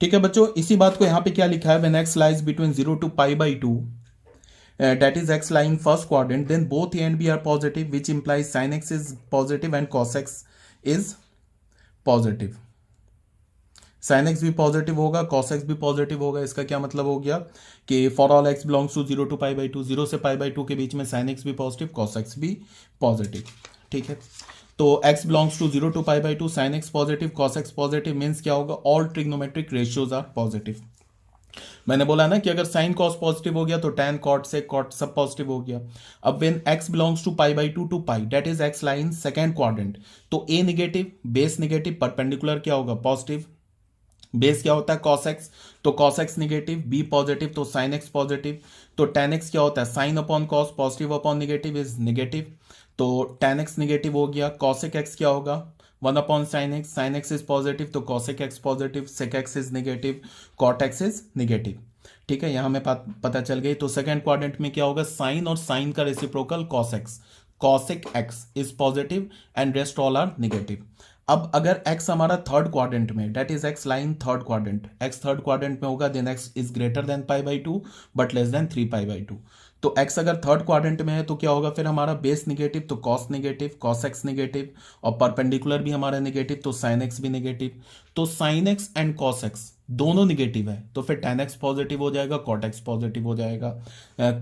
ठीक है बच्चों, इसी बात को यहाँ पे क्या लिखा है, when x lies between 0 to π/2 that is x lying first quadrant, then both a and b are positive, which implies sin x is positive and cos x is positive. sin x भी positive होगा, cos x भी positive होगा. इसका क्या मतलब हो गया कि for all x belongs to 0 to π/2, 0 से π/2 के बीच में sin x भी पॉजिटिव, cos x भी पॉजिटिव. ठीक है, तो x belongs to 0 to π/2, sin x positive, cos x positive, means क्या होगा, all trigonometric ratios are positive. मैंने बोला ना कि अगर साइन कॉस पॉजिटिव हो गया तो टैन कॉट से कॉट सब पॉजिटिव हो गया. अब when x belongs to π/2 to pi, that is x lies in second quadrant, तो a negative, base negative, perpendicular क्या होगा, पॉजिटिव. बेस क्या होता है, cos x, तो cos x negative, b positive तो sin x पॉजिटिव. तो tan x क्या होता है, sine upon cos, positive upon negative is negative, तो tan x नेगेटिव हो गया. cosec x क्या होगा, 1 upon sine x, sine x is positive तो cosec x positive, sec x is negative, cot x is negative. ठीक है, यहां हमें पता चल गई. तो सेकेंड क्वाड्रेंट में क्या होगा, साइन और साइन का reciprocal cos x, cosec x is positive and rest all are negative. अब अगर x हमारा थर्ड क्वाड्रेंट में, that is x lies in third quadrant, x third quadrant में होगा, then x is greater than π/2 but less than 3π/2. तो x अगर third quadrant में है तो क्या होगा, फिर हमारा बेस नेगेटिव तो cos negative, cos x negative, और परपेंडिकुलर भी हमारा नेगेटिव तो sin x भी नेगेटिव. तो sin x and cos x दोनों नेगेटिव है तो फिर tan x पॉजिटिव हो जाएगा, cot x पॉजिटिव हो जाएगा.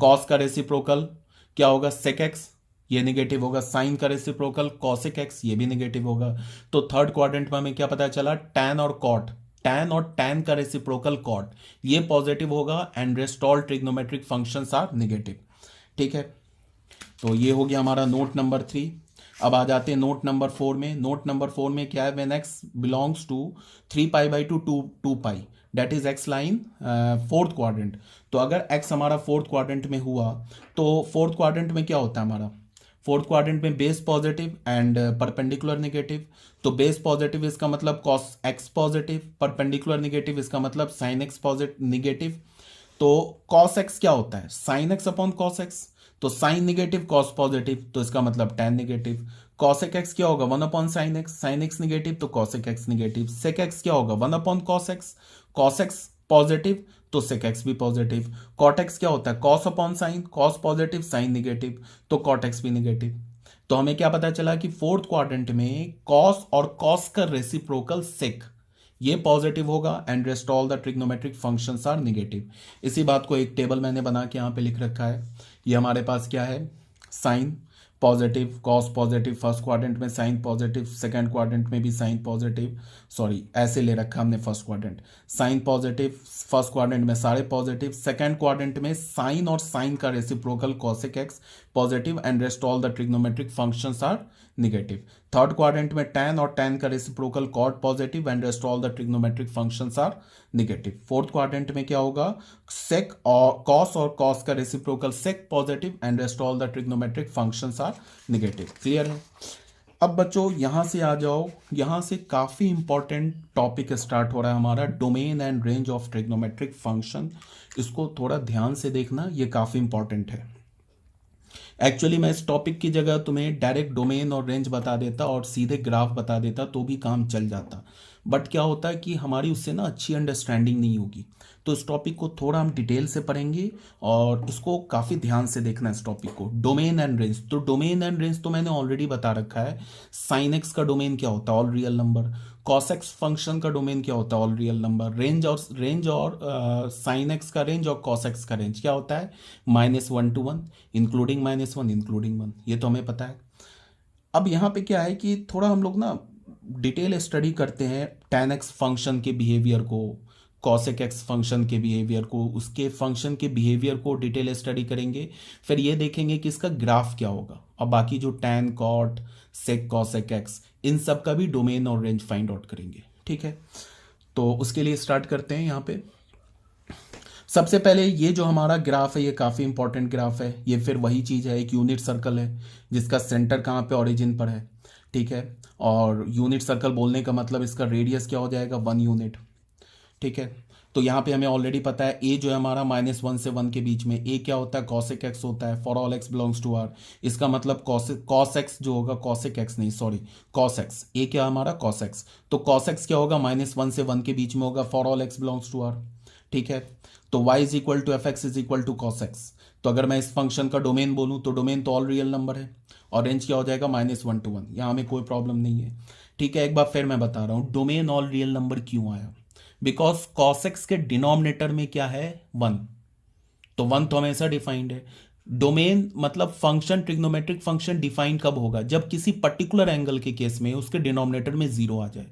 cos का रेसिप्रोकल क्या होगा, sec x, ये नेगेटिव होगा. साइन का रेसिप्रोकल cosec x, ये भी नेगेटिव होगा. तो थर्ड क्वाड्रेंट में हमें क्या पता चला, tan और cot, tan और tan का रेसिप्रोकल cot, ये पॉजिटिव होगा and rest all trigonometric functions are negative. ठीक है, तो ये हो गया हमारा नोट नंबर 3. अब आ जाते हैं नोट नंबर 4 में. नोट नंबर 4 में क्या है, when x belongs to 3π/2 to 2π, that is x lies in fourth quadrant. तो अगर x हमारा फोर्थ क्वाड्रेंट में हुआ तो फोर्थ क्वाड्रेंट में क्या होता है हमारा, फोर्थ क्वाड्रेंट में base positive and perpendicular negative. तो बेस पॉजिटिव इसका मतलब cos x positive, perpendicular negative इसका मतलब sin x पॉजिटिव नेगेटिव. तो cos x क्या होता है, sin x upon cos x, तो sin नेगेटिव cos पॉजिटिव तो इसका मतलब tan नेगेटिव. cosec x क्या होगा, 1 upon sine x, sine x negative तो cosec x negative. sec x क्या होगा, 1 upon cos x, cos x positive तो sec x भी पॉजिटिव. cot x क्या होता है, cos upon sine, cos positive sine negative तो cot x भी नेगेटिव. तो हमें क्या पता चला कि फोर्थ क्वाड्रेंट में cos और cos का रेसिप्रोकल sec ये पॉजिटिव होगा and rest all the trigonometric functions are negative. इसी बात को एक टेबल मैंने बना के यहाँ पे लिख रखा है. ये हमारे पास क्या है, sine positive, cos positive first quadrant में, साइन पॉजिटिव सेकंड क्वाड्रेंट में भी साइन पॉजिटिव, सॉरी ऐसे ले रखा हमने first quadrant, sine positive first quadrant में सारे पॉजिटिव, सेकंड क्वाड्रेंट में साइन और साइन का reciprocal cosec x positive and rest all the trigonometric functions are negative. Third quadrant में tan और tan का reciprocal cot positive and rest all the trigonometric functions are negative. Fourth quadrant में क्या होगा, sec और cos का reciprocal sec positive and rest all the trigonometric functions are negative. Clear है. अब बच्चों यहां से आ जाओ, यहां से काफी इंपॉर्टेंट टॉपिक स्टार्ट हो रहा है हमारा, domain and range of trigonometric function. इसको थोड़ा ध्यान से देखना, ये काफी इंपॉर्टेंट है. एक्चुअली मैं इस टॉपिक की जगह तुम्हें डायरेक्ट डोमेन और रेंज बता देता और सीधे ग्राफ बता देता तो भी काम चल जाता, बट क्या होता है कि हमारी उससे ना अच्छी अंडरस्टैंडिंग नहीं होगी. तो इस टॉपिक को थोड़ा हम डिटेल से पढ़ेंगे और इसको काफ़ी ध्यान से देखना इस टॉपिक को. डोमेन एंड रेंज, तो डोमेन एंड रेंज तो मैंने ऑलरेडी बता रखा है. साइन एक्स का डोमेन क्या होता है, all real number. Cos x function का डोमेन क्या होता है, ऑल रियल नंबर. रेंज और साइन एक्स का रेंज और कॉस एक्स का रेंज क्या होता है, -1 to 1, इंक्लूडिंग -1 इंक्लूडिंग 1, ये तो हमें पता है. अब यहाँ पे क्या है कि थोड़ा हम लोग ना डिटेल स्टडी करते हैं tan x फंक्शन के बिहेवियर को, cosec x फंक्शन के बिहेवियर को, उसके फंक्शन के बिहेवियर को डिटेल स्टडी करेंगे. फिर ये देखेंगे कि इसका ग्राफ क्या होगा, और बाकी जो tan cot sec cosec x इन सब का भी डोमेन और रेंज फाइंड आउट करेंगे. ठीक है, तो उसके लिए स्टार्ट करते हैं. यहाँ पे सबसे पहले ये जो हमारा ग्राफ है ये काफ़ी इंपॉर्टेंट ग्राफ है. ये फिर वही चीज़ है, एक यूनिट सर्कल है जिसका सेंटर कहाँ पे, ओरिजिन पर है. ठीक है, और यूनिट सर्कल बोलने का मतलब इसका रेडियस क्या हो जाएगा, 1 यूनिट. ठीक है। तो यहाँ पे हमें ऑलरेडी पता है ए जो है हमारा -1 से 1 के बीच में, ए क्या होता है, cosec x होता है for all x belongs to R. इसका मतलब cos x जो होगा, cosec x नहीं सॉरी, cos x, ए क्या हमारा cos x, तो cos x क्या होगा, -1 से 1 के बीच में होगा for all x belongs to R. ठीक है। तो y is equal to f x is equal to cos x। तो अगर मैं इस फंक्शन का डोमेन बोलूँ तो डोमेन तो ऑल रियल नंबर है और रेंज क्या हो जाएगा -1 to 1। यहाँ हमें कोई प्रॉब्लम नहीं है। ठीक है, एक बार फिर मैं बता रहा हूँ डोमेन ऑल रियल नंबर क्यों आया, बिकॉज cos x के डिनोमिनेटर में क्या है 1, तो 1 तो हमेशा डिफाइंड है। डोमेन मतलब फंक्शन, ट्रिग्नोमेट्रिक फंक्शन डिफाइन कब होगा, जब किसी पर्टिकुलर एंगल के केस में उसके डिनोमिनेटर में 0 आ जाए।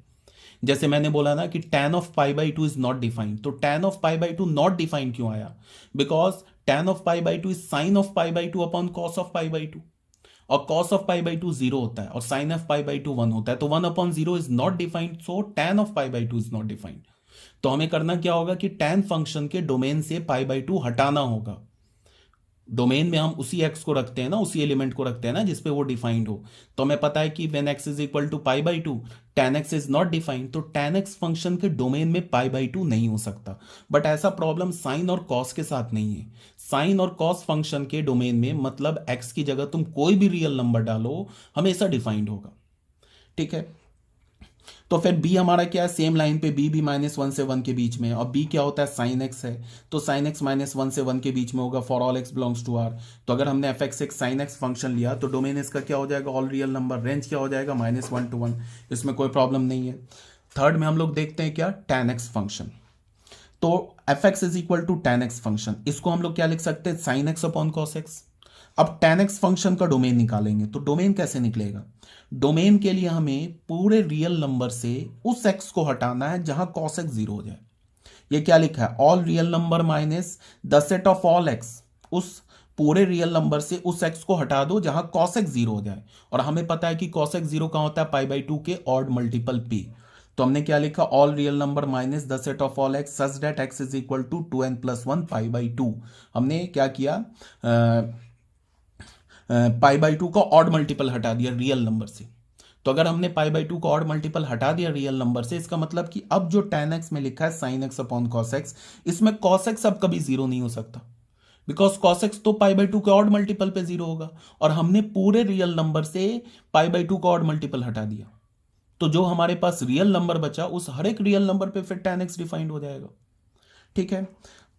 जैसे मैंने बोला ना कि tan of π/2 is not defined, तो tan ऑफ π/2 नॉट डिफाइंड क्यों आया, because tan of π/2 is sin of π/2 upon cos of π/2, और cos ऑफ π/2 0 होता है और sin ऑफ π/2 1 होता है, तो 1 upon 0 is not defined, so tan of π/2 is not defined. तो हमें करना क्या होगा कि tan फंक्शन के डोमेन से π/2 हटाना होगा। डोमेन में हम उसी x को रखते हैं ना, उसी एलिमेंट को रखते हैं ना जिसपे वो डिफाइंड हो। तो हमें पता है कि when x is equal to π/2 tan x is not defined, तो tan x फंक्शन के डोमेन में π/2 नहीं हो सकता। बट ऐसा प्रॉब्लम साइन और कॉस के साथ नहीं है। साइन और कॉस फंक्शन के डोमेन में मतलब x की जगह तुम कोई भी रियल नंबर डालो हमेशा डिफाइंड होगा। ठीक है। तो फिर b हमारा क्या है, सेम लाइन पे b भी -1 से 1 के बीच में, और b क्या होता है, sin x है, तो sin x -1 से 1 के बीच में होगा for all x belongs to r। तो अगर हमने एफ एक्स एक sin x फंक्शन लिया तो डोमेन इसका क्या हो जाएगा, ऑल रियल नंबर, रेंज क्या हो जाएगा -1 to 1, इसमें कोई प्रॉब्लम नहीं है। थर्ड में हम लोग देखते हैं क्या, tan x फंक्शन। तो f x is equal to tan x function, इसको हम लोग क्या लिख सकते हैं, sin x upon cos x। अब tan x फंक्शन का डोमेन निकालेंगे, तो डोमेन कैसे निकलेगा, डोमेन के लिए हमें पूरे रियल नंबर से उस x को हटाना है जहां cos x 0 हो जाए। ये क्या लिखा है, all real number minus the set of all x, उस पूरे रियल नंबर से उस x को हटा दो जहां cos x 0 हो जाए। और हमें पता है कि cos x 0 कहां होता है, π/2 के ऑड मल्टीपल p। तो हमने क्या लिखा, all real number minus the set of all x such that x is equal to 2n+1 π/2। हमने क्या किया, π/2 का ऑड मल्टीपल हटा दिया रियल नंबर से। तो अगर हमने π/2 का ऑड मल्टीपल हटा दिया रियल नंबर से, इसका मतलब कि अब जो tan x में लिखा है sin x upon cos x, इसमें cos x अब कभी 0 नहीं हो सकता, बिकॉज cos x तो π/2 के ऑड मल्टीपल पे 0 होगा, और हमने पूरे रियल नंबर से π/2 का ऑड मल्टीपल हटा दिया। तो जो हमारे पास रियल नंबर बचा उस हर एक रियल नंबर पे फिर tan x डिफाइंड हो जाएगा। ठीक है।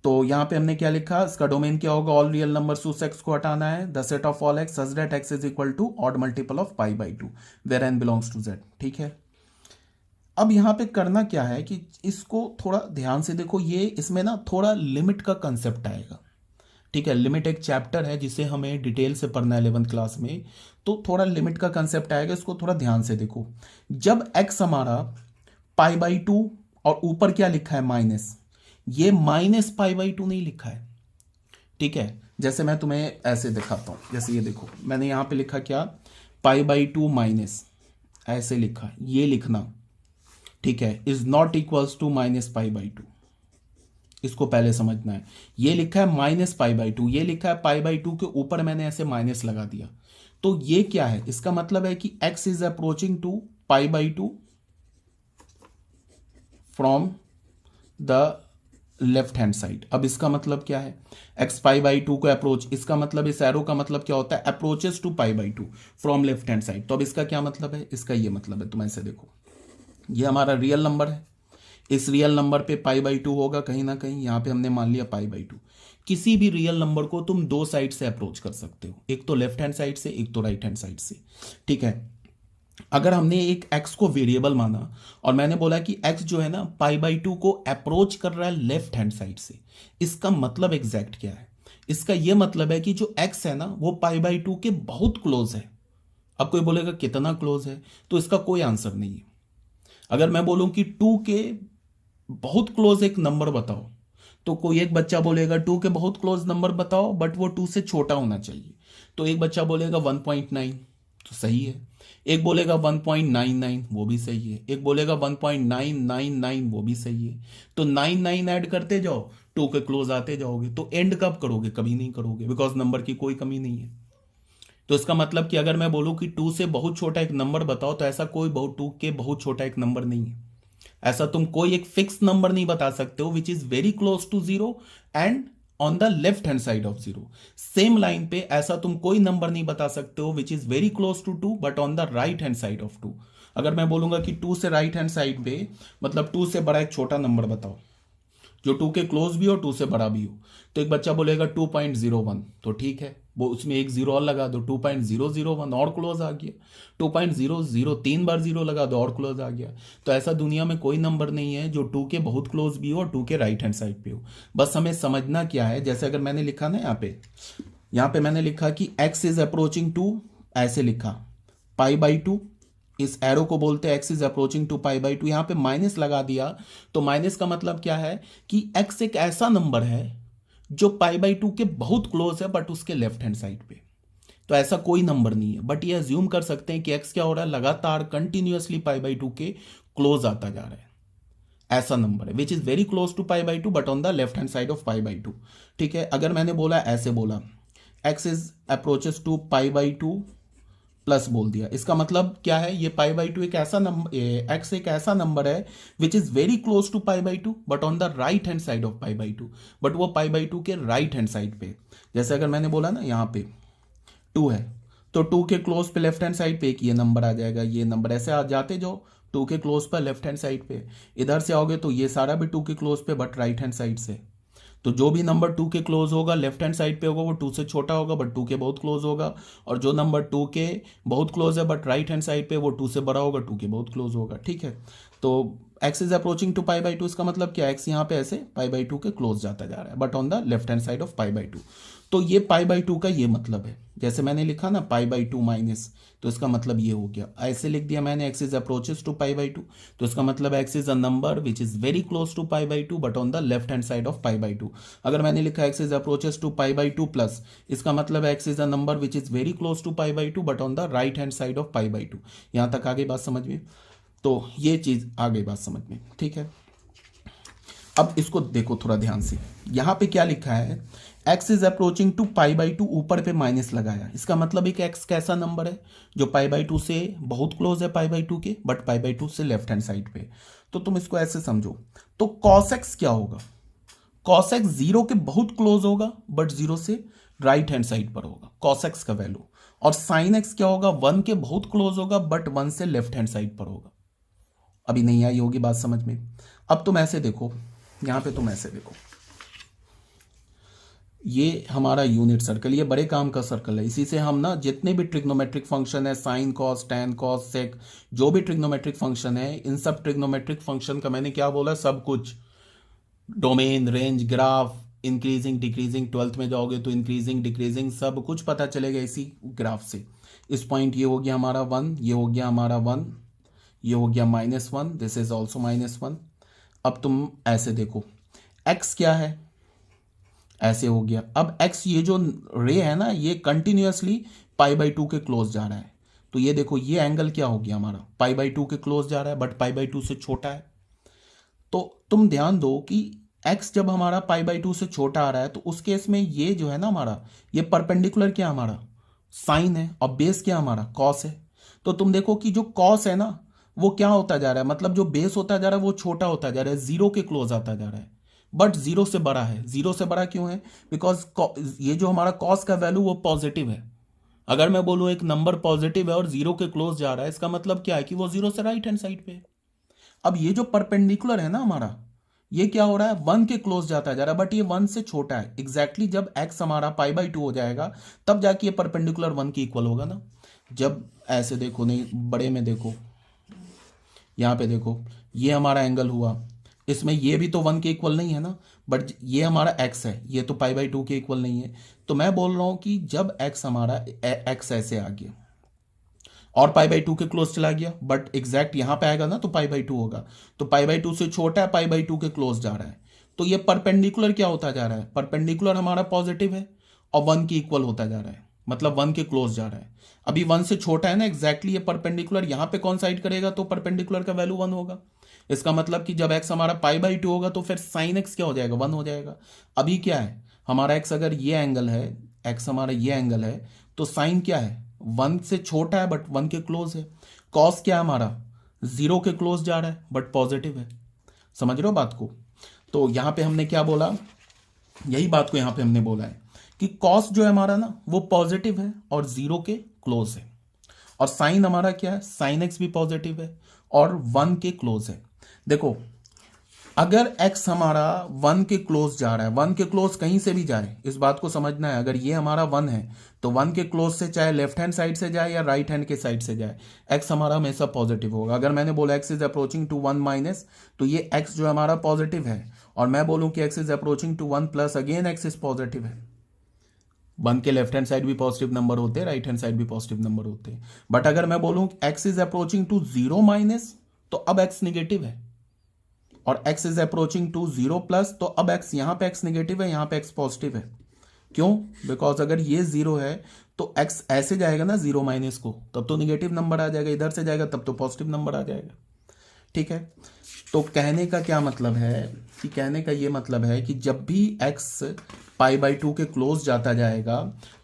तो यहां पे हमने क्या लिखा, इसका डोमेन क्या होगा, ऑल रियल नंबर से उस x को हटाना है, the set of all x such that x is equal to odd multiple of π/2 where n belongs to z। ठीक है। अब यहां पे करना क्या है कि इसको थोड़ा ध्यान से देखो, ये इसमें ना थोड़ा लिमिट का कंसेप्ट आएगा। ठीक है, लिमिट एक चैप्टर है जिसे हमें डिटेल से पढ़ना है 11th क्लास में, तो थोड़ा लिमिट का कंसेप्ट आएगा, इसको थोड़ा ध्यान से देखो। जब x हमारा π/2 और ऊपर क्या लिखा है माइनस, ये -π/2 नहीं लिखा है। ठीक है, जैसे मैं तुम्हें ऐसे दिखाता हूं, जैसे ये देखो मैंने यहां पे लिखा क्या, π/2 माइनस, ऐसे लिखा, ये लिखना। ठीक है, इज नॉट इक्वल्स टू -π/2, इसको पहले समझना है। ये लिखा है -π/2, ये लिखा है π/2 के ऊपर मैंने ऐसे माइनस लगा दिया, तो ये क्या है, इसका मतलब है कि x is approaching to π/2 from the left hand side. अब इसका मतलब क्या है, x π/2 को अप्रोच, इसका मतलब इस एरो का मतलब क्या होता है, approaches to π/2 from left hand side. तो अब इसका क्या मतलब है, इसका ये मतलब है, तुम ऐसे देखो, ये हमारा रियल नंबर है, इस रियल नंबर पे π/2 होगा कहीं ना कहीं, यहां पे हमने मान लिया π/2। किसी भी रियल नंबर को तुम दो साइड से अप्रोच कर सकते हो, एक तो लेफ्ट हैंड साइड से, एक तो राइट हैंड साइड से। ठीक है, अगर हमने एक x को वेरिएबल माना और मैंने बोला कि x जो है ना π/2 को अप्रोच कर रहा है लेफ्ट हैंड साइड से, इसका मतलब एग्जैक्ट क्या है, इसका यह मतलब है कि जो x है ना वो π/2 के बहुत क्लोज है। अब कोई बोलेगा कितना क्लोज है, तो इसका कोई आंसर नहीं है। अगर मैं बोलूं कि 2 के बहुत क्लोज एक नंबर बताओ, तो कोई एक बच्चा बोलेगा 2 के बहुत क्लोज नंबर बताओ बट वो 2 से छोटा होना चाहिए, तो एक बच्चा बोलेगा 1.9, तो सही है। एक बोलेगा 1.99, वो भी सही है। एक बोलेगा 1.999, वो भी सही है। तो 99 ऐड करते जाओ, 2 के क्लोज आते जाओगे, तो एंड कब करोगे, कभी नहीं करोगे, बिकॉज नंबर की कोई कमी नहीं है। तो इसका मतलब कि अगर मैं बोलूं कि 2 से बहुत छोटा एक नंबर बताओ, तो ऐसा कोई 2 के बहुत छोटा एक नंबर नहीं है। ऐसा तुम कोई एक फिक्स नंबर नहीं बता सकते हो which is very close to zero and on the left hand side of zero. Same line पे ऐसा तुम कोई नंबर नहीं बता सकते हो which is very close to two but on the right hand side of two. अगर मैं बोलूंगा कि 2 से राइट हैंड साइड पे, मतलब 2 से बड़ा एक छोटा नंबर बताओ जो 2 के क्लोज भी हो 2 से बड़ा भी हो, तो एक बच्चा बोलेगा 2.01, तो ठीक है, वो उसमें एक जीरो और लगा दो, 2.001 और क्लोज आ गया। 2.00 3 बार जीरो लगा दो और क्लोज आ गया। तो ऐसा दुनिया में कोई नंबर नहीं है जो 2 के बहुत क्लोज भी हो और 2 के राइट हैंड साइड पे हो। बस हमें समझना क्या है, जैसे अगर मैंने लिखा ना यहाँ पे मैंने लिखा कि x इज अप्रोचिंग टू, ऐसे लिखा π/2, इस एरो को बोलते हैं x इज अप्रोचिंग टू π/2, यहाँ पे माइनस लगा दिया। तो माइनस का मतलब क्या है कि x एक ऐसा नंबर है जो π/2 के बहुत क्लोज है बट उसके लेफ्ट हैंड साइड पे। तो ऐसा कोई नंबर नहीं है, बट ये अज्यूम कर सकते हैं कि x क्या हो रहा है, लगातार कंटिन्यूअसली π/2 के क्लोज आता जा रहा है। ऐसा नंबर है which is very close to π/2 but on the left hand side of π/2। ठीक है, अगर मैंने बोला ऐसे बोला x is approaches to π/2 plus बोल दिया, इसका मतलब क्या है, ये π/2 एक ऐसा नंबर, x एक ऐसा नंबर है which is very close to π/2 but on the right hand side of π/2, but वो π/2 के राइट हैंड साइड पे। जैसे अगर मैंने बोला ना यहाँ पे 2 है, तो 2 के क्लोज पे लेफ्ट हैंड साइड पे एक ये नंबर आ जाएगा, ये नंबर ऐसे आ जाते जो 2 के क्लोज पर लेफ्ट हैंड साइड पे। इधर से आओगे तो ये सारा भी 2 के क्लोज पे बट राइट हैंड साइड से। तो जो भी नंबर 2 के क्लोज होगा लेफ्ट हैंड साइड पे होगा वो 2 से छोटा होगा बट 2 के बहुत क्लोज होगा, और जो नंबर 2 के बहुत क्लोज है बट राइट हैंड साइड पे वो 2 से बड़ा होगा, 2 के बहुत क्लोज होगा। ठीक है, तो x इज अप्रोचिंग टू π/2, इसका मतलब क्या है, x यहाँ पे ऐसे π/2 के क्लोज जाता जा रहा है but on the left hand side of π/2। तो ये π/2 का ये मतलब है, जैसे मैंने लिखा ना π/2 माइनस, तो इसका मतलब ये हो गया। ऐसे लिख दिया मैंने x इज अप्रोचेस टू π/2, तो इसका मतलब x is a number which is very close to π/2 but on the left hand side of π/2। अगर मैंने लिखा x is approaches to π/2 plus, इसका मतलब x is a number which is very close to π/2 but on the right hand side of π/2। यहाँ तक आगे बात समझ में, तो ये चीज आ गई बात समझ में। ठीक है, अब इसको देखो थोड़ा ध्यान से, यहाँ पे क्या लिखा है, x इज अप्रोचिंग टू π/2, ऊपर पे माइनस लगाया, इसका मतलब एक x कैसा नंबर है जो π/2 से बहुत क्लोज है π/2 के बट π/2 से लेफ्ट हैंड साइड पे। तो तुम इसको ऐसे समझो, तो cos x क्या होगा, cos x 0 के बहुत क्लोज होगा बट 0 से राइट हैंड साइड पर होगा cos x का वैल्यू, और sin x क्या होगा, 1 के बहुत क्लोज होगा बट 1 से लेफ्ट हैंड साइड पर होगा। अभी नहीं आई होगी बात समझ में। अब तुम ऐसे देखो, यहां पे तुम ऐसे देखो, ये हमारा यूनिट सर्कल, ये बड़े काम का सर्कल है, इसी से हम ना जितने भी ट्रिग्नोमेट्रिक फंक्शन है, sine cos tan cos sec, जो भी ट्रिग्नोमेट्रिक फंक्शन है, इन सब ट्रिग्नोमेट्रिक फंक्शन का मैंने क्या बोला, सब कुछ domain, range, graph, increasing decreasing, 12th में जाओगे तो इंक्रीजिंग डिक्रीजिंग सब कुछ पता चलेगा इसी ग्राफ से। इस पॉइंट ये हो गया हमारा 1, ये हो गया हमारा 1, ये हो गया -1, दिस इज ऑल्सो -1। अब तुम ऐसे देखो x क्या है, ऐसे हो गया। अब x ये जो रे है ना, ये कंटिन्यूअसली π/2 के क्लोज जा रहा है, तो ये देखो ये एंगल क्या हो गया हमारा, π/2 के क्लोज जा रहा है बट π/2 से छोटा है। तो तुम ध्यान दो कि x जब हमारा π/2 से छोटा आ रहा है तो उस केस में ये जो है ना हमारा, ये परपेंडिकुलर क्या हमारा साइन है, और बेस क्या हमारा कॉस है। तो तुम देखो कि जो कॉस है ना वो क्या होता जा रहा है, मतलब जो बेस होता जा रहा है वो छोटा होता जा रहा है, 0 के क्लोज आता जा रहा है बट 0 से बड़ा है। 0 से बड़ा क्यों है, बिकॉज ये जो हमारा कॉस का वैल्यू वो पॉजिटिव है। अगर मैं बोलूं एक नंबर पॉजिटिव है और 0 के क्लोज जा रहा है, इसका मतलब क्या है कि वो 0 से राइट हैंड साइड पे है। अब ये जो परपेंडिकुलर है ना हमारा, ये क्या हो रहा है, 1 के क्लोज जाता जा रहा है बट ये 1 से छोटा है। एग्जैक्टली जब x हमारा π/2 हो जाएगा तब जाके ये परपेंडिकुलर 1 के इक्वल होगा ना। जब ऐसे देखो, नहीं बड़े में देखो, यहाँ पे देखो ये हमारा एंगल हुआ, इसमें ये भी तो 1 के इक्वल नहीं है ना, बट ये हमारा x है, ये तो π/2 के इक्वल नहीं है। तो मैं बोल रहा हूं कि जब x हमारा x ऐसे आ गया और π/2 के क्लोज चला गया, बट एग्जैक्ट यहां पे आएगा ना तो π/2 होगा, तो π/2 से छोटा है, π/2 के क्लोज जा रहा है, तो ये परपेंडिकुलर क्या होता जा रहा है, परपेंडिकुलर हमारा पॉजिटिव है और 1 के इक्वल होता जा रहा है, मतलब 1 के क्लोज जा रहा है। अभी 1 से छोटा है ना, एग्जैक्टली ये परपेंडिकुलर यहाँ पे कॉन्साइड करेगा तो परपेंडिकुलर का वैल्यू 1 होगा। इसका मतलब कि जब x हमारा π/2 होगा तो फिर sin x क्या हो जाएगा, 1 हो जाएगा। अभी क्या है हमारा x, अगर ये एंगल है, x हमारा ये एंगल है, तो sin क्या है, 1 से छोटा है बट 1 के क्लोज है। cos क्या है हमारा, जीरो के क्लोज जा रहा है बट पॉजिटिव है। समझ रहे हो बात को? तो यहां पे हमने क्या बोला, यही बात को यहां पे हमने बोला है कि कॉस जो है हमारा ना वो पॉजिटिव है और जीरो के क्लोज है, और साइन हमारा क्या है, साइन एक्स भी पॉजिटिव है और 1 के क्लोज है। देखो अगर x हमारा 1 के क्लोज जा रहा है, 1 के क्लोज कहीं से भी जाए, इस बात को समझना है। अगर ये हमारा 1 है तो 1 के क्लोज से चाहे लेफ्ट हैंड साइड से जाए या राइट हैंड के साइड से जाए, x हमारा हमेशा पॉजिटिव होगा। अगर मैंने बोला x is approaching to 1 minus, तो ये x जो हमारा पॉजिटिव है, और मैं बोलूं कि x is approaching to 1 plus, again x is positive है। 1 के लेफ्ट हैंड साइड भी पॉजिटिव नंबर होते हैं, राइट हैंड साइड भी पॉजिटिव नंबर होते हैं। बट अगर मैं बोलूं x is approaching to 0 minus, तो अब x निगेटिव है, और x is approaching to 0 plus, तो अब x यहां पे x निगेटिव है, यहां पे x पॉजिटिव है। क्यों? बिकॉज अगर ये 0 है तो x ऐसे जाएगा ना 0 माइनस को, तब तो निगेटिव नंबर आ जाएगा, इधर से जाएगा तब तो पॉजिटिव नंबर आ जाएगा। ठीक है, तो कहने का क्या मतलब है कि कहने का ये मतलब है कि जब भी x π/2 के क्लोज जाता जाएगा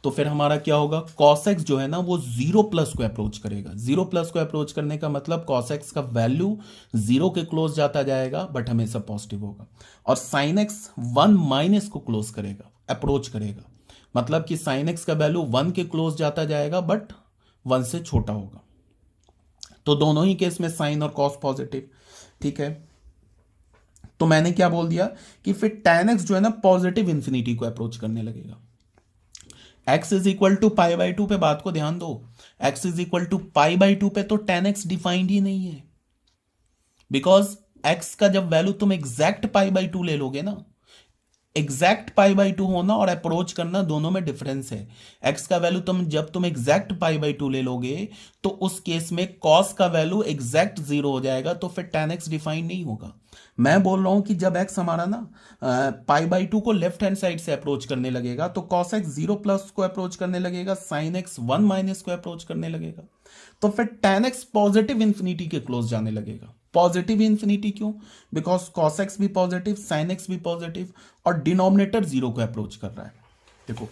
तो फिर हमारा क्या होगा, cos x जो है ना वो 0 प्लस को अप्रोच करेगा। 0 प्लस को अप्रोच करने का मतलब cos x का वैल्यू 0 के क्लोज जाता जाएगा बट हमेशा पॉजिटिव होगा, और sin x 1 माइनस को क्लोज करेगा, अप्रोच करेगा। मतलब कि sin x का वैल्यू 1 के क्लोज जाता जाएगा बट 1 से छोटा होगा। तो दोनों ही केस में साइन और कॉस पॉजिटिव। ठीक है, तो मैंने क्या बोल दिया कि फिर tan x जो है ना पॉजिटिव इंफिनिटी को अप्रोच करने लगेगा। x इज इक्वल टू π/2 पे बात को ध्यान दो, x इज इक्वल टू π/2 पे तो tan x डिफाइंड ही नहीं है, बिकॉज x का जब वैल्यू तुम एग्जैक्ट π/2 ले लोगे ना, एग्जैक्ट π/2 होना और अप्रोच करना दोनों में डिफरेंस है। x का वैल्यू जब तुम एग्जैक्ट π/2 ले लोगे तो उस केस में cos का वैल्यू एग्जैक्ट 0 हो जाएगा, तो फिर tan x डिफाइन नहीं होगा। मैं बोल रहा हूं कि जब x हमारा ना π/2 को लेफ्ट हैंड साइड से अप्रोच करने लगेगा तो cos x 0 प्लस को अप्रोच करने लगेगा, sin x 1 माइनस को अप्रोच करने लगेगा, तो फिर tan x पॉजिटिव इंफिनिटी के क्लोज जाने लगेगा। पॉजिटिव इंफिनिटी क्यों? बिकॉज cos x भी पॉजिटिव, sin x भी पॉजिटिव, और डिनोमिनेटर 0 को अप्रोच कर रहा है। देखो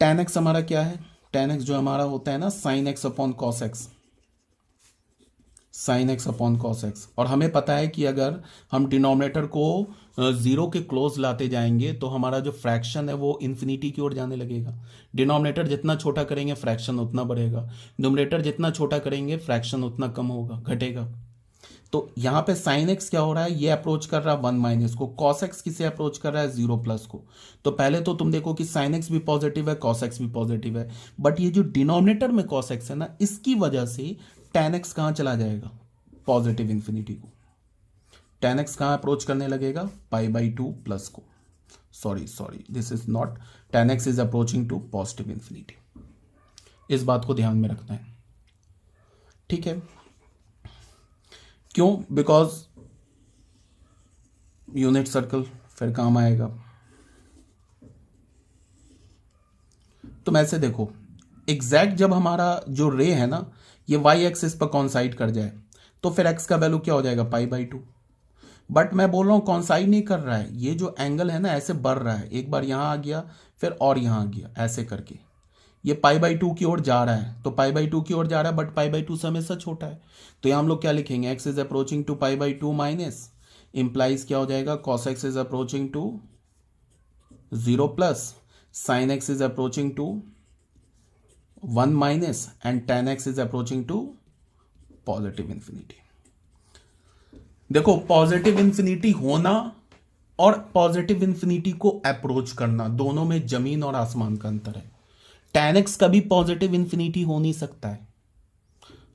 tan x हमारा क्या है, tan x जो हमारा होता है ना sin x upon cos x, sin x upon cos x, और हमें पता है कि अगर हम डिनोमिनेटर को 0 के क्लोज लाते जाएंगे तो हमारा जो फ्रैक्शन है वो इन्फिनिटी की ओर जाने लगेगा। डिनोमिनेटर जितना छोटा करेंगे फ्रैक्शन उतना बढ़ेगा, न्यूमरेटर जितना छोटा करेंगे फ्रैक्शन उतना कम होगा, घटेगा। तो यहां पे sin x क्या हो रहा है, ये अप्रोच कर रहा है 1 माइनस को, cos x किसे अप्रोच कर रहा है 0 प्लस को। तो पहले तो तुम देखो कि sin x भी पॉजिटिव है, cos x भी पॉजिटिव है, बट ये जो डिनोमिनेटर में cos x है ना, इसकी वजह से tan x कहां चला जाएगा, पॉजिटिव इंफिनिटी को। tan x कहां अप्रोच करने लगेगा, π/2 प्लस को। Sorry this is not, tan x is approaching to positive infinity. इस बात को ध्यान में रखना है। ठीक है, क्यों? बिकॉज यूनिट सर्कल फिर काम आएगा। तुम ऐसे देखो, एग्जैक्ट जब हमारा जो रे है ना ये y एक्सिस पर कॉन्साइड कर जाए तो फिर x का वैल्यू क्या हो जाएगा, π/2। बट मैं बोल रहा हूं कॉन्साइड नहीं कर रहा है, ये जो एंगल है ना ऐसे बढ़ रहा है, एक बार यहां आ गया फिर और यहां आ गया, ऐसे करके ये π/2 की ओर जा रहा है, तो π/2 की ओर जा रहा है बट π/2 से हमेशा छोटा है। तो यहां हम लोग क्या लिखेंगे, x is approaching to π/2 minus, implies क्या हो जाएगा, cos x is approaching to 0 plus, sin x is approaching to 1 minus, and tan x is approaching to positive infinity. देखो पॉजिटिव इंफिनिटी होना और पॉजिटिव इंफिनिटी को अप्रोच करना, दोनों में जमीन और आसमान का अंतर है। tan x कभी पॉजिटिव इंफिनिटी हो नहीं सकता है,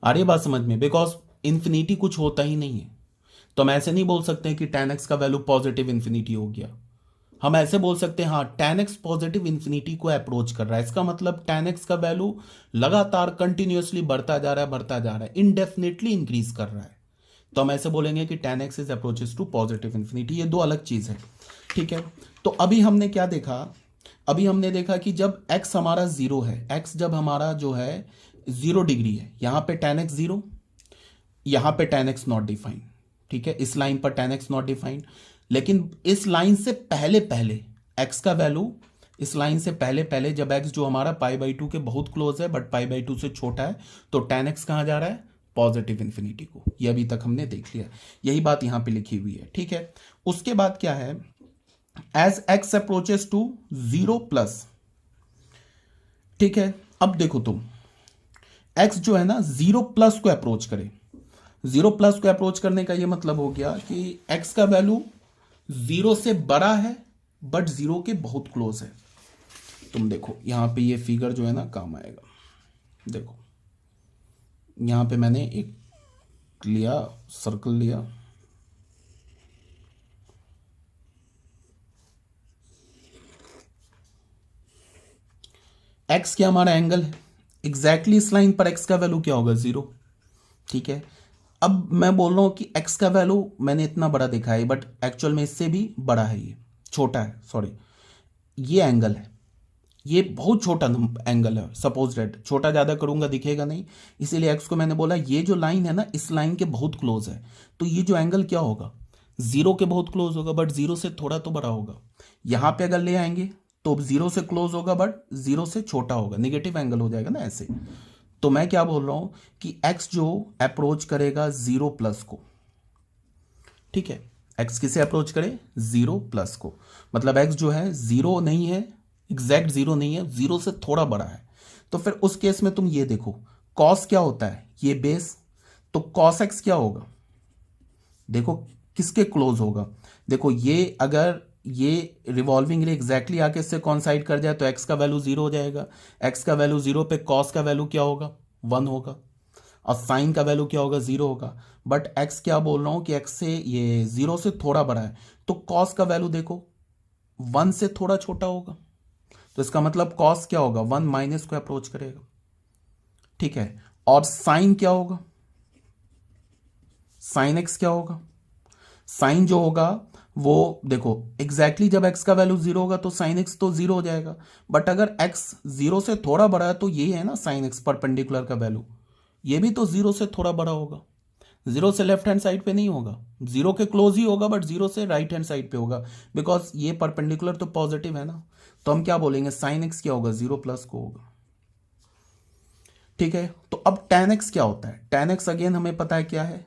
आ रही बात समझ में, बिकॉज इंफिनिटी कुछ होता ही नहीं है। तो हम ऐसे नहीं बोल सकते कि tan x का वैल्यू पॉजिटिव इंफिनिटी हो गया। हम ऐसे बोल सकते हैं हाँ tan x पॉजिटिव इंफिनिटी को अप्रोच कर रहा है, इसका मतलब tan x का वैल्यू लगातार कंटिन्यूअसली बढ़ता जा रहा है, इनडेफिनेटली इंक्रीज कर रहा है। तो हम ऐसे बोलेंगे कि tan x is approaches to positive infinity. ये दो अलग चीज है। ठीक है, तो अभी हमने क्या देखा, अभी हमने देखा कि जब x हमारा 0 है, x जब हमारा जो है 0 डिग्री है, यहां पे tan x 0, यहां पे tan x नॉट डिफाइंड। ठीक है, इस लाइन पर tan x नॉट डिफाइंड, लेकिन इस लाइन से पहले पहले x का वैल्यू, इस लाइन से पहले पहले जब x जो हमारा π/2 के बहुत क्लोज है बट π/2 से छोटा है, तो tan x कहां जा रहा है, पॉजिटिव इन्फिनिटी को। ये अभी तक हमने देख लिया, यही बात यहाँ पे लिखी हुई है, ठीक है। उसके बाद क्या है, एज एक्स अप्रोचेस टू 0+, ठीक है। अब देखो तुम, एक्स जो है ना 0+ को अप्रोच करे, 0+ को अप्रोच करने का ये मतलब हो गया कि एक्स का वैल्यू 0 से बड़ा है बट 0 के बहुत क्लोज है। तुम देखो यहाँ पे ये फिगर जो है ना काम आएगा। देखो यहाँ पे मैंने एक लिया, सर्कल लिया, एक्स क्या हमारा एंगल है, एग्जैक्टली इस लाइन पर एक्स का वैल्यू क्या होगा 0, ठीक है। अब मैं बोल रहा हूं कि एक्स का वैल्यू मैंने इतना बड़ा देखा है बट एक्चुअल में इससे भी बड़ा है, ये छोटा है, सॉरी ये एंगल है, ये बहुत छोटा एंगल है। सपोज डेट छोटा ज़्यादा करूंगा दिखेगा नहीं, इसीलिए एक्स को मैंने बोला ये जो लाइन है ना इस लाइन के बहुत क्लोज है, तो ये जो एंगल क्या होगा 0 के बहुत क्लोज होगा बट 0 से थोड़ा तो बड़ा होगा। यहाँ पे अगर ले आएंगे तो 0 से क्लोज होगा बट 0 से छोटा होगा, नेगेटिव एंगल हो जाएगा ना ऐसे। तो मैं क्या बोल रहा हूं कि x जो अप्रोच करेगा 0+ को, ठीक है, x किसे अप्रोच करे 0+ को, मतलब x जो है 0 नहीं है, एग्जैक्ट 0 नहीं है, 0 से थोड़ा बड़ा है। तो फिर उस केस में तुम ये देखो cos क्या होता है, ये बेस, तो cos x क्या होगा, देखो किसके क्लोज होगा, देखो ये अगर ये रिवॉल्विंग रे एग्जैक्टली आके इससे कॉन्साइड कर जाए तो x का वैल्यू 0 हो जाएगा, x का वैल्यू 0 पे cos का वैल्यू क्या होगा 1 होगा, और साइन का वैल्यू क्या होगा 0 होगा। बट x क्या बोल रहा हूं कि x से ये 0 से थोड़ा बड़ा है, तो cos का वैल्यू देखो 1 से थोड़ा छोटा होगा, तो इसका मतलब cos क्या होगा 1 माइनस को अप्रोच करेगा, ठीक है। और साइन क्या होगा, साइन x क्या होगा, साइन जो होगा वो देखो एग्जैक्टली जब x का वैल्यू 0 होगा तो साइन x तो 0 हो जाएगा, बट अगर x 0 से थोड़ा बड़ा है तो ये है ना साइन x परपेंडिकुलर का वैल्यू, ये भी तो 0 से थोड़ा बड़ा होगा, 0 से लेफ्ट हैंड साइड पे नहीं होगा, 0 के क्लोज ही होगा बट 0 से राइट हैंड साइड पे होगा, बिकॉज ये परपेंडिकुलर तो पॉजिटिव है ना। तो हम क्या बोलेंगे साइन x क्या होगा 0+ को होगा, ठीक है। तो अब tan x क्या होता है, tan x अगेन हमें पता है क्या है,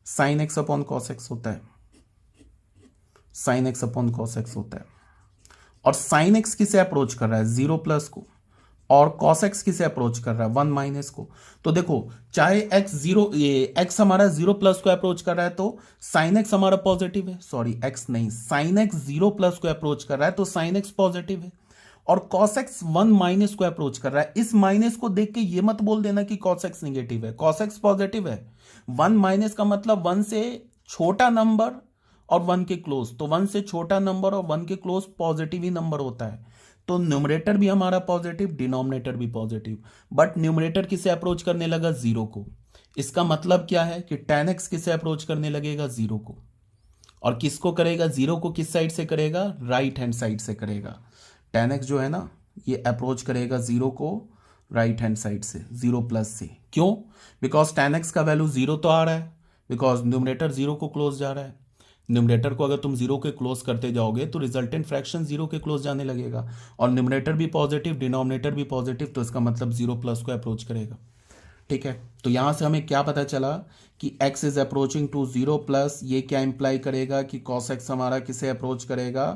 sine x upon cos x होता है, sine x upon cos x होता है। और साइन x किसे अप्रोच कर रहा है 0+ को, और cos x किसे अप्रोच कर रहा है 1 माइनस को। तो देखो चाहे x 0 ये x हमारा 0+ को अप्रोच कर रहा है तो साइन x हमारा पॉजिटिव है, सॉरी x नहीं, साइन x 0+ को अप्रोच कर रहा है तो साइन x पॉजिटिव है, और cos x 1 माइनस को अप्रोच कर रहा है। इस माइनस को देख के ये मत बोल देना कि cos x निगेटिव है, cos x पॉजिटिव है। 1 माइनस का मतलब 1 से छोटा नंबर और 1 के क्लोज, तो 1 से छोटा नंबर और 1 के क्लोज पॉजिटिव ही नंबर होता है, तो न्यूमरेटर भी हमारा पॉजिटिव, डिनोमिनेटर भी पॉजिटिव, बट न्यूमरेटर किसे अप्रोच करने लगा 0 को। इसका मतलब क्या है कि tan x किसे अप्रोच करने लगेगा 0 को, और किसको करेगा 0 को, किस साइड से करेगा राइट हैंड साइड से करेगा। tan x जो है ना ये अप्रोच करेगा 0 को राइट हैंड साइड से 0+ से, क्यों, बिकॉज tan x का वैल्यू 0 तो आ रहा है, बिकॉज न्यूमरेटर 0 को क्लोज जा रहा है। न्यूमरेटर को अगर तुम 0 के क्लोज करते जाओगे तो रिजल्टेंट फ्रैक्शन 0 के क्लोज जाने लगेगा, और न्यूमरेटर भी पॉजिटिव डिनोमिनेटर भी पॉजिटिव, तो इसका मतलब 0+ को अप्रोच करेगा, ठीक है। तो यहां से हमें क्या पता चला कि x इज अप्रोचिंग टू 0+, ये क्या इंप्लाई करेगा कि cos x हमारा किसे अप्रोच करेगा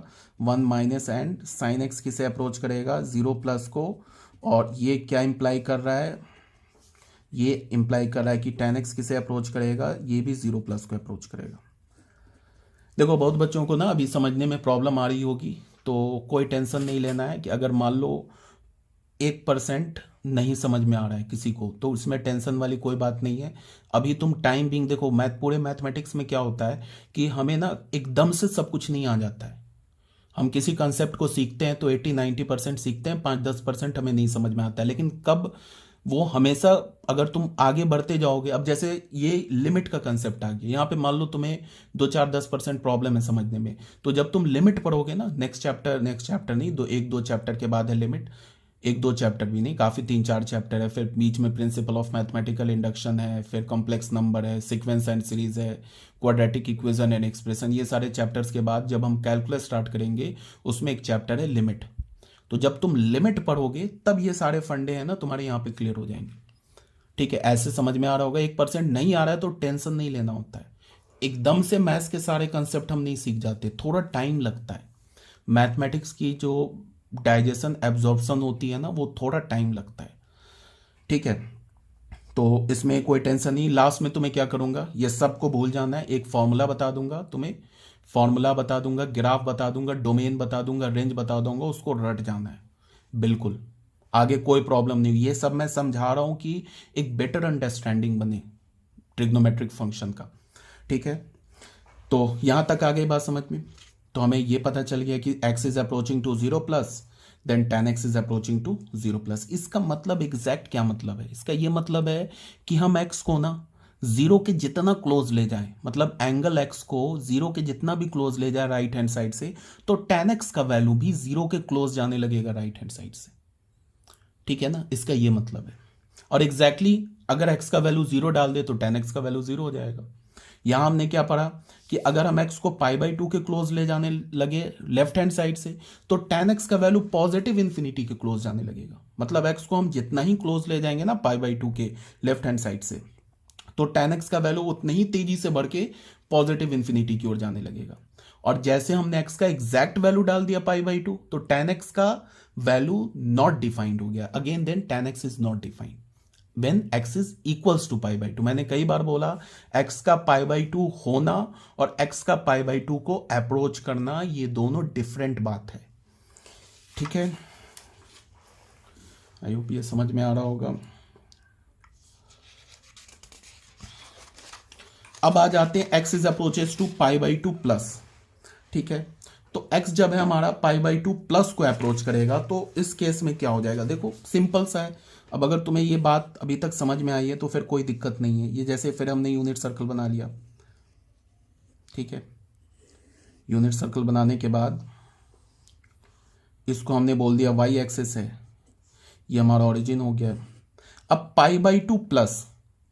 1 माइनस, एंड साइन x किसे अप्रोच करेगा 0+ को, और ये क्या इंप्लाई कर रहा है, ये इंप्लाई कर रहा है कि tan x किसे अप्रोच करेगा, ये भी 0+ को अप्रोच करेगा। देखो बहुत बच्चों को ना अभी समझने में प्रॉब्लम आ रही होगी, तो कोई टेंशन नहीं लेना है कि अगर मान लो 1% नहीं समझ में आ रहा है किसी को, तो इसमें टेंशन वाली कोई बात नहीं है। अभी तुम टाइम बिंग देखो, पूरे मैथमेटिक्स में क्या होता है कि हमें ना एकदम से सब कुछ नहीं आ जाता है। हम किसी कंसेप्ट को सीखते हैं तो 80-90% सीखते हैं, 5-10% हमें नहीं समझ में आता है, लेकिन कब वो हमेशा अगर तुम आगे बढ़ते जाओगे, अब जैसे ये लिमिट का कंसेप्ट आ गया, यहाँ पे मान लो तुम्हें 2-4-10% प्रॉब्लम है समझने में, तो जब तुम लिमिट पढ़ोगे ना नेक्स्ट चैप्टर नहीं, 1-2 चैप्टर के बाद है लिमिट, 1-2 चैप्टर भी नहीं, काफ़ी 3-4 चैप्टर है, फिर बीच में प्रिंसिपल ऑफ मैथमेटिकल इंडक्शन है, फिर कॉम्प्लेक्स नंबर है, सीक्वेंस एंड सीरीज है, क्वाड्रेटिक इक्वेशन एंड एक्सप्रेशन, ये सारे चैप्टर्स के बाद जब हम कैलकुलस स्टार्ट करेंगे उसमें एक चैप्टर है लिमिट। तो जब तुम लिमिट पढ़ोगे तब ये सारे फंडे हैं ना तुम्हारे यहाँ पे क्लियर हो जाएंगे, ठीक है, ऐसे समझ में आ रहा होगा। 1% नहीं आ रहा है तो टेंशन नहीं लेना होता है। एकदम से मैथ्स के सारे कंसेप्ट हम नहीं सीख जाते, थोड़ा टाइम लगता है। मैथमेटिक्स की जो डाइजेशन एब्जॉर्प्शन होती है ना, वो थोड़ा टाइम लगता है। ठीक है, तो इसमें कोई टेंशन नहीं। लास्ट में तुम्हें क्या करूंगा, ये सबको भूल जाना है। एक फॉर्मूला बता दूंगा तुम्हें, फॉर्मूला बता दूंगा, ग्राफ बता दूंगा, डोमेन बता दूंगा, रेंज बता दूंगा, उसको रट जाना है बिल्कुल। आगे कोई प्रॉब्लम नहीं। ये सब मैं समझा रहा हूं कि एक बेटर अंडरस्टैंडिंग बने ट्रिग्नोमेट्रिक फंक्शन का। ठीक है, तो यहां तक आ गई बात समझ में। तो हमें ये पता चल गया कि x is approaching to 0 plus, then tan x is approaching to 0 plus. इसका मतलब एग्जैक्ट क्या मतलब है, इसका ये मतलब है कि हम x को ना 0 के जितना क्लोज ले जाए, मतलब एंगल x को 0 के जितना भी क्लोज ले जाए राइट हैंड साइड से, तो tan x का वैल्यू भी 0 के क्लोज जाने लगेगा राइट हैंड साइड से। ठीक है ना, इसका ये मतलब है। और एग्जैक्टली अगर x का वैल्यू 0 डाल दे तो tan x का वैल्यू 0 हो जाएगा। यहां हमने क्या पढ़ा कि अगर हम x को π/2 के क्लोज ले जाने लगे लेफ्ट हैंड साइड से, तो tan x का वैल्यू पॉजिटिव इंफिनिटी के क्लोज जाने लगेगा। मतलब x को हम जितना ही क्लोज ले जाएंगे ना π/2 के लेफ्ट हैंड साइड से, तो tan x का वैल्यू उतनी ही तेजी से बढ़ के पॉजिटिव इंफिनिटी की ओर जाने लगेगा। और जैसे हमने x का एग्जैक्ट वैल्यू डाल दिया π/2, तो tan x का वैल्यू नॉट डिफाइंड हो गया। Again then tan x is not defined when x is equals to π/2। मैंने कई बार बोला x का π/2 होना और x का π/2 को अप्रोच करना, ये दोनों डिफरेंट बात है। ठीक है, आई होप ये समझ में आ रहा होगा। अब आ जाते हैं x is approaches to π/2 plus. ठीक है, तो x जब है हमारा π/2 प्लस को अप्रोच करेगा, तो इस केस में क्या हो जाएगा, देखो सिंपल सा है। अब अगर तुम्हें ये बात अभी तक समझ में आई है तो फिर कोई दिक्कत नहीं है। ये जैसे फिर हमने यूनिट सर्कल बना लिया। ठीक है, यूनिट सर्कल बनाने के बाद इसको हमने बोल दिया y एक्सिस है, ये हमारा ओरिजिन हो गया। अब π/2 प्लस,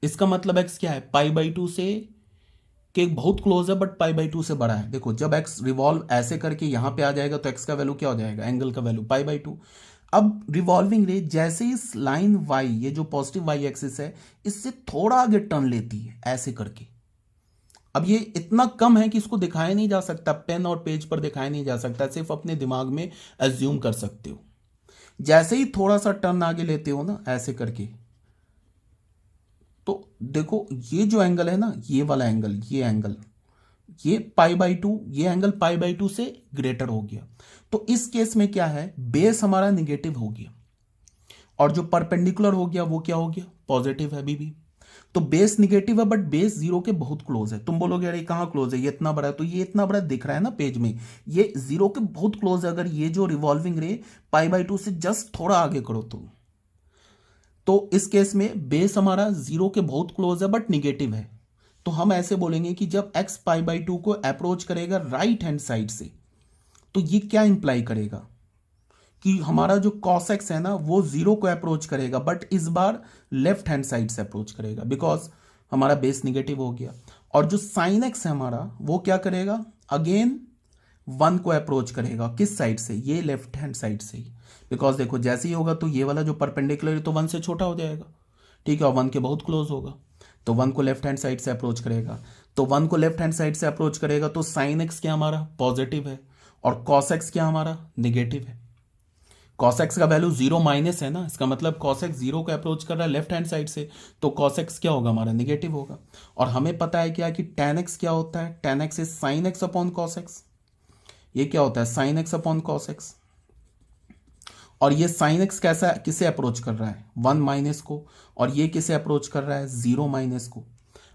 इसका मतलब x क्या है, π/2 से के बहुत क्लोज है बट π/2 से बड़ा है। देखो जब x रिवॉल्व ऐसे करके यहां पे आ जाएगा तो x का वैल्यू क्या हो जाएगा, एंगल का वैल्यू π/2। अब रिवॉल्विंग रे जैसे इस लाइन y, ये जो पॉजिटिव y एक्सिस है, इससे थोड़ा आगे टर्न लेती है ऐसे करके। अब ये इतना कम है कि इसको दिखाया नहीं जा सकता, पेन और पेज पर दिखाया नहीं जा सकता, सिर्फ अपने दिमाग में एज्यूम कर सकते हो। जैसे ही थोड़ा सा टर्न आगे लेते हो ना ऐसे करके, तो देखो ये जो एंगल है ना, ये वाला एंगल, ये π/2, ये एंगल π/2 से ग्रेटर हो गया। तो इस केस में क्या है, बेस हमारा निगेटिव हो गया और जो परपेंडिकुलर हो गया वो क्या हो गया, पॉजिटिव है अभी भी। तो बेस निगेटिव है बट बेस 0 के बहुत क्लोज है। तुम बोलोगे यार ये कहां क्लोज है, ये इतना बड़ा है, तो ये इतना बड़ा दिख रहा है ना पेज में, ये 0 के बहुत क्लोज है। अगर ये जो रिवॉल्विंग रे π/2 से जस्ट थोड़ा आगे करो तो इस केस में बेस हमारा 0 के बहुत क्लोज है बट निगेटिव है। तो हम ऐसे बोलेंगे कि जब x π/2 को अप्रोच करेगा राइट हैंड साइड से, तो ये क्या इंप्लाई करेगा कि हमारा जो cos x है ना वो 0 को अप्रोच करेगा, बट इस बार लेफ्ट हैंड साइड से अप्रोच करेगा बिकॉज हमारा बेस निगेटिव हो गया। और जो sin x है हमारा वो क्या करेगा, अगेन 1 को अप्रोच करेगा, किस साइड से, ये लेफ्ट हैंड साइड से ही। बिकॉज देखो जैसे ही होगा तो ये वाला जो परपेंडिकुलर है तो 1 से छोटा हो जाएगा। ठीक है, और 1 के बहुत क्लोज होगा, तो 1 को लेफ्ट हैंड साइड से अप्रोच करेगा। तो 1 को लेफ्ट हैंड साइड से अप्रोच करेगा तो साइन एक्स क्या हमारा पॉजिटिव है और कॉस एक्स क्या हमारा निगेटिव है। कॉस एक्स का वैल्यू 0 माइनस है ना, इसका मतलब कॉस एक्स 0 को अप्रोच कर रहा है लेफ्ट हैंड साइड से, तो कॉस एक्स क्या होगा हमारा निगेटिव होगा। और हमें पता है क्या कि tan एक्स क्या होता है, tan x is sine x upon cos x. ये क्या होता है, sine x upon cos x. और ये साइन एक्स कैसा किसे अप्रोच कर रहा है, 1 माइनस को, और ये किसे अप्रोच कर रहा है, 0 माइनस को।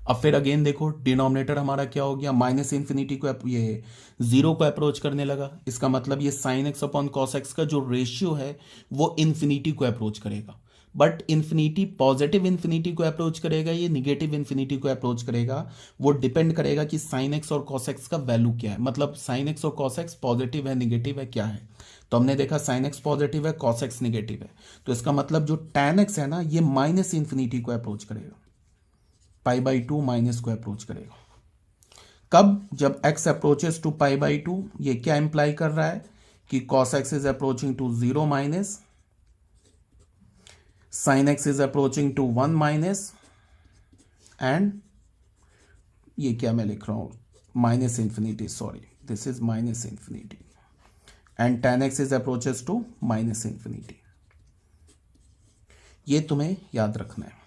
अब फिर अगेन देखो डिनोमिनेटर हमारा क्या हो गया, माइनस इन्फिनिटी को ये 0 को अप्रोच करने लगा। इसका मतलब ये sine x upon cos x का जो रेशियो है वो इन्फिनिटी को अप्रोच करेगा। बट इन्फिनिटी पॉजिटिव इन्फिनिटी को अप्रोच करेगा, ये निगेटिव इन्फिनिटी को अप्रोच करेगा, वो डिपेंड करेगा कि साइन एक्स और कॉस एक्स का वैल्यू क्या है। मतलब साइन एक्स और कॉस एक्स पॉजिटिव है निगेटिव है क्या है, तो हमने देखा साइन एक्स पॉजिटिव है कॉस एक्स निगेटिव है, तो इसका मतलब जो tan एक्स है ना ये माइनस इन्फिनिटी को अप्रोच करेगा, π/2 माइनस को अप्रोच करेगा। कब, जब x अप्रोचेस टू π/2, ये क्या इंप्लाई कर रहा है कि cos x is approaching to 0 minus sine x is approaching to 1 minus, and ये क्या मैं लिख रहा हूँ, minus infinity, sorry this is minus infinity, and tan x is approaches to minus infinity. ये तुम्हें याद रखना है।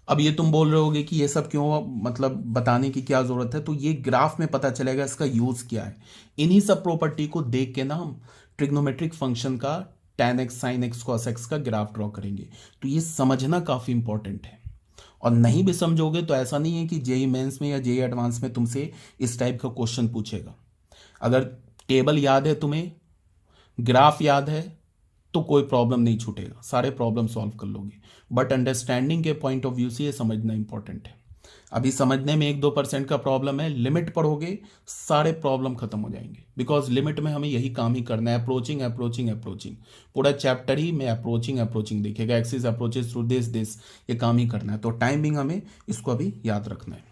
अब ये तुम बोल रहे होगे कि ये सब क्यों, मतलब बताने की क्या जरूरत है, तो ये ग्राफ में पता चलेगा इसका यूज क्या है। इन्हीं सब प्रॉपर्टी को देख के ना हम ट्रिग्नोमेट्रिक फंक्शन का tan x sin x cos x का ग्राफ ड्रॉ करेंगे। तो ये समझना काफी इंपॉर्टेंट है, और नहीं भी समझोगे तो ऐसा नहीं है कि जेई मेंस में या जेई एडवांस में तुमसे इस टाइप का क्वेश्चन पूछेगा। अगर टेबल याद है तुम्हें, ग्राफ याद है, तो कोई प्रॉब्लम नहीं छूटेगा, सारे प्रॉब्लम सॉल्व कर लोगे। बट अंडरस्टैंडिंग के पॉइंट ऑफ व्यू से ये समझना इंपॉर्टेंट है। अभी समझने में 1-2% का प्रॉब्लम है, लिमिट पढ़ोगे सारे प्रॉब्लम खत्म हो जाएंगे, बिकॉज लिमिट में हमें यही काम ही करना है, अप्रोचिंग अप्रोचिंग अप्रोचिंग। पूरा चैप्टर ही में अप्रोचिंग अप्रोचिंग देखेगा, axis approaches through this this, ये काम ही करना है। तो टाइमिंग हमें इसको अभी याद रखना है।